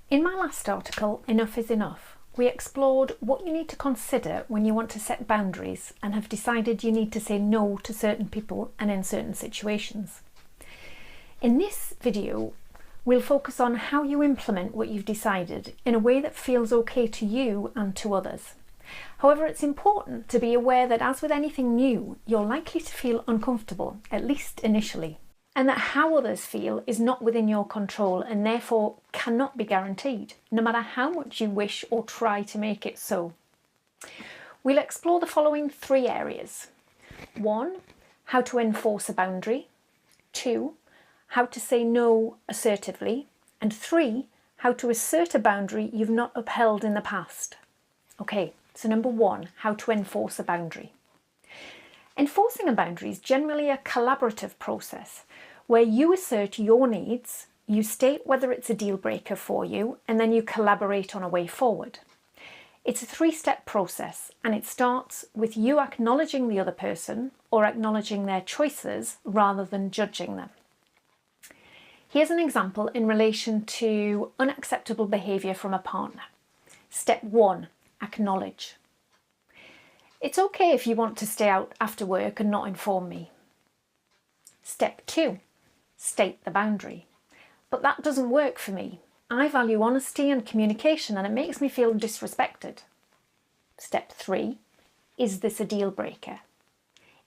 In my last article, Enough is Enough, we explored what you need to consider when you want to set boundaries and have decided you need to say no to certain people and in certain situations. In this video, we'll focus on how you implement what you've decided in a way that feels okay to you and to others. However, it's important to be aware that as with anything new, you're likely to feel uncomfortable, at least initially, and that how others feel is not within your control and therefore cannot be guaranteed, no matter how much you wish or try to make it so. We'll explore the following 3 areas. 1. How to enforce a boundary. 2. How to say no assertively. And 3. How to assert a boundary you've not upheld in the past. Okay, so number 1, how to enforce a boundary. Enforcing a boundary is generally a collaborative process where you assert your needs, you state whether it's a deal breaker for you, and then you collaborate on a way forward. It's a 3-step process, and it starts with you acknowledging the other person or acknowledging their choices rather than judging them. Here's an example in relation to unacceptable behaviour from a partner. Step 1, acknowledge. It's okay if you want to stay out after work and not inform me. Step 2, state the boundary. But that doesn't work for me. I value honesty and communication and it makes me feel disrespected. Step 3, is this a deal breaker?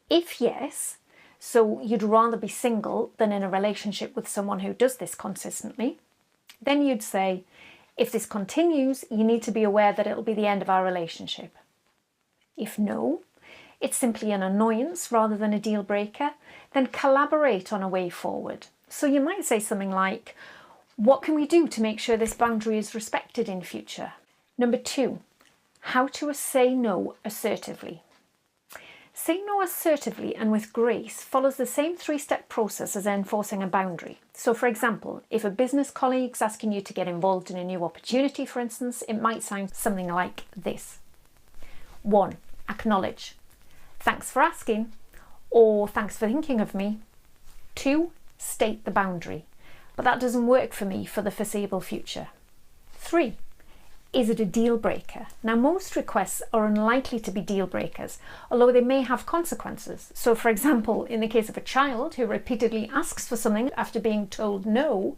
If yes, so you'd rather be single than in a relationship with someone who does this consistently, then you'd say, if this continues, you need to be aware that it'll be the end of our relationship. If no, it's simply an annoyance rather than a deal breaker, then collaborate on a way forward. So you might say something like, what can we do to make sure this boundary is respected in future? Number 2, how to say no assertively. Saying no assertively and with grace follows the same 3-step process as enforcing a boundary. So for example, if a business colleague's asking you to get involved in a new opportunity, for instance, it might sound something like this. 1, acknowledge. Thanks for asking, or thanks for thinking of me. 2, state the boundary, but that doesn't work for me for the foreseeable future. 3, is it a deal breaker? Now, most requests are unlikely to be deal breakers, although they may have consequences. So for example, in the case of a child who repeatedly asks for something after being told no,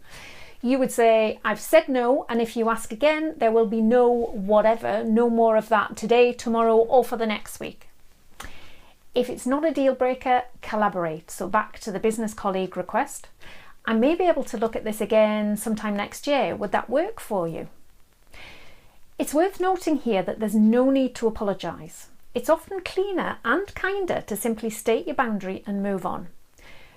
you would say, I've said no, and if you ask again, there will be no whatever, no more of that today, tomorrow, or for the next week. If it's not a deal breaker, collaborate. So back to the business colleague request. I may be able to look at this again sometime next year. Would that work for you? It's worth noting here that there's no need to apologise. It's often cleaner and kinder to simply state your boundary and move on.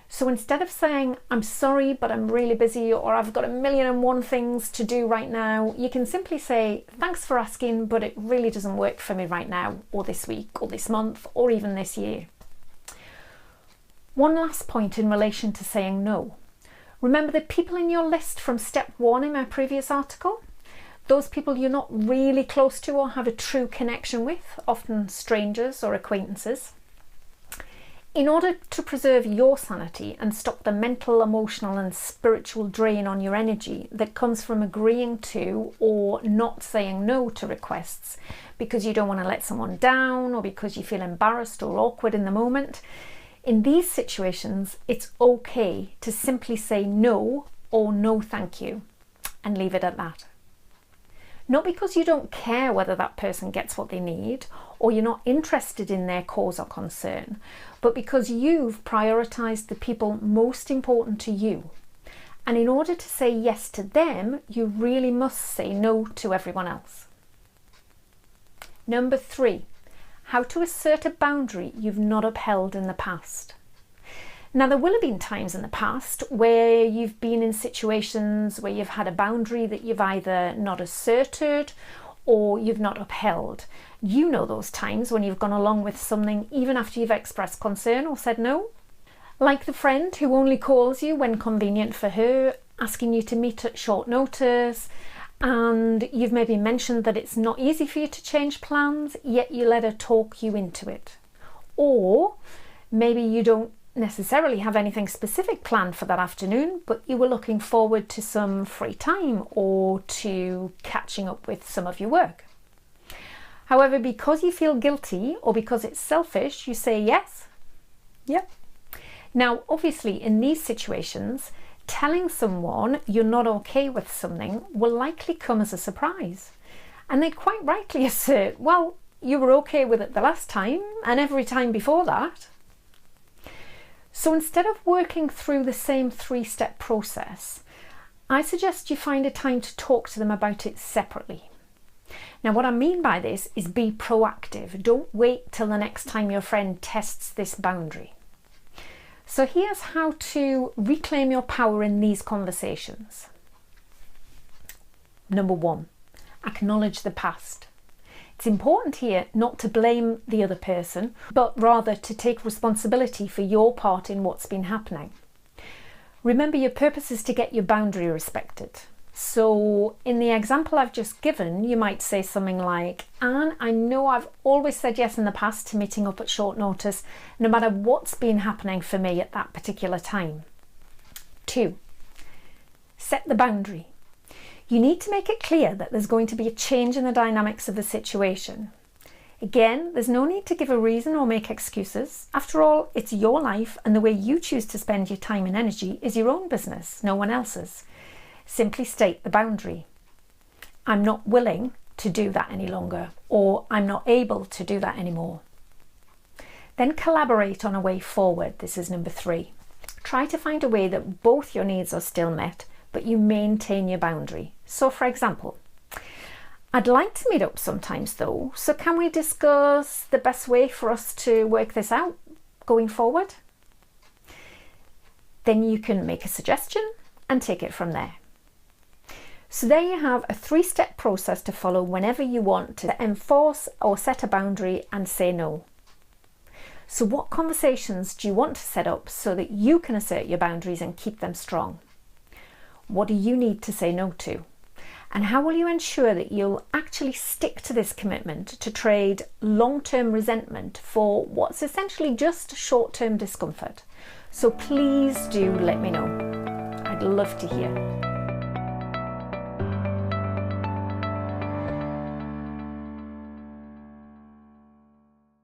So instead of saying, I'm sorry, but I'm really busy, or I've got 1,000,001 things to do right now, you can simply say, thanks for asking, but it really doesn't work for me right now, or this week, or this month, or even this year. One last point in relation to saying no. Remember the people in your list from step 1 in my previous article? Those people you're not really close to or have a true connection with, often strangers or acquaintances. In order to preserve your sanity and stop the mental, emotional and spiritual drain on your energy that comes from agreeing to or not saying no to requests because you don't want to let someone down or because you feel embarrassed or awkward in the moment, in these situations, it's okay to simply say no or no thank you and leave it at that. Not because you don't care whether that person gets what they need or you're not interested in their cause or concern, but because you've prioritised the people most important to you. And in order to say yes to them, you really must say no to everyone else. Number 3, how to assert a boundary you've not upheld in the past. Now, there will have been times in the past where you've been in situations where you've had a boundary that you've either not asserted or you've not upheld. You know those times when you've gone along with something even after you've expressed concern or said no. Like the friend who only calls you when convenient for her, asking you to meet at short notice, and you've maybe mentioned that it's not easy for you to change plans, yet you let her talk you into it. Or maybe you don't necessarily have anything specific planned for that afternoon, but you were looking forward to some free time or to catching up with some of your work. However, because you feel guilty or because it's selfish, you say yes. Yep. Now, obviously, in these situations, telling someone you're not okay with something will likely come as a surprise. And they quite rightly assert, well, you were okay with it the last time and every time before that. So instead of working through the same 3-step process, I suggest you find a time to talk to them about it separately. Now, what I mean by this is be proactive. Don't wait till the next time your friend tests this boundary. So here's how to reclaim your power in these conversations. Number 1, acknowledge the past. It's important here not to blame the other person, but rather to take responsibility for your part in what's been happening. Remember, your purpose is to get your boundary respected. So in the example I've just given, you might say something like, Anne, I know I've always said yes in the past to meeting up at short notice, no matter what's been happening for me at that particular time. 2, set the boundary. You need to make it clear that there's going to be a change in the dynamics of the situation. Again, there's no need to give a reason or make excuses. After all, it's your life, and the way you choose to spend your time and energy is your own business, no one else's. Simply state the boundary. I'm not willing to do that any longer, or I'm not able to do that anymore. Then collaborate on a way forward. This is number 3. Try to find a way that both your needs are still met, but you maintain your boundary. So for example, I'd like to meet up sometimes though, so can we discuss the best way for us to work this out going forward? Then you can make a suggestion and take it from there. So there you have a 3-step process to follow whenever you want to enforce or set a boundary and say no. So what conversations do you want to set up so that you can assert your boundaries and keep them strong? What do you need to say no to? And how will you ensure that you'll actually stick to this commitment to trade long-term resentment for what's essentially just short-term discomfort? So please do let me know. I'd love to hear.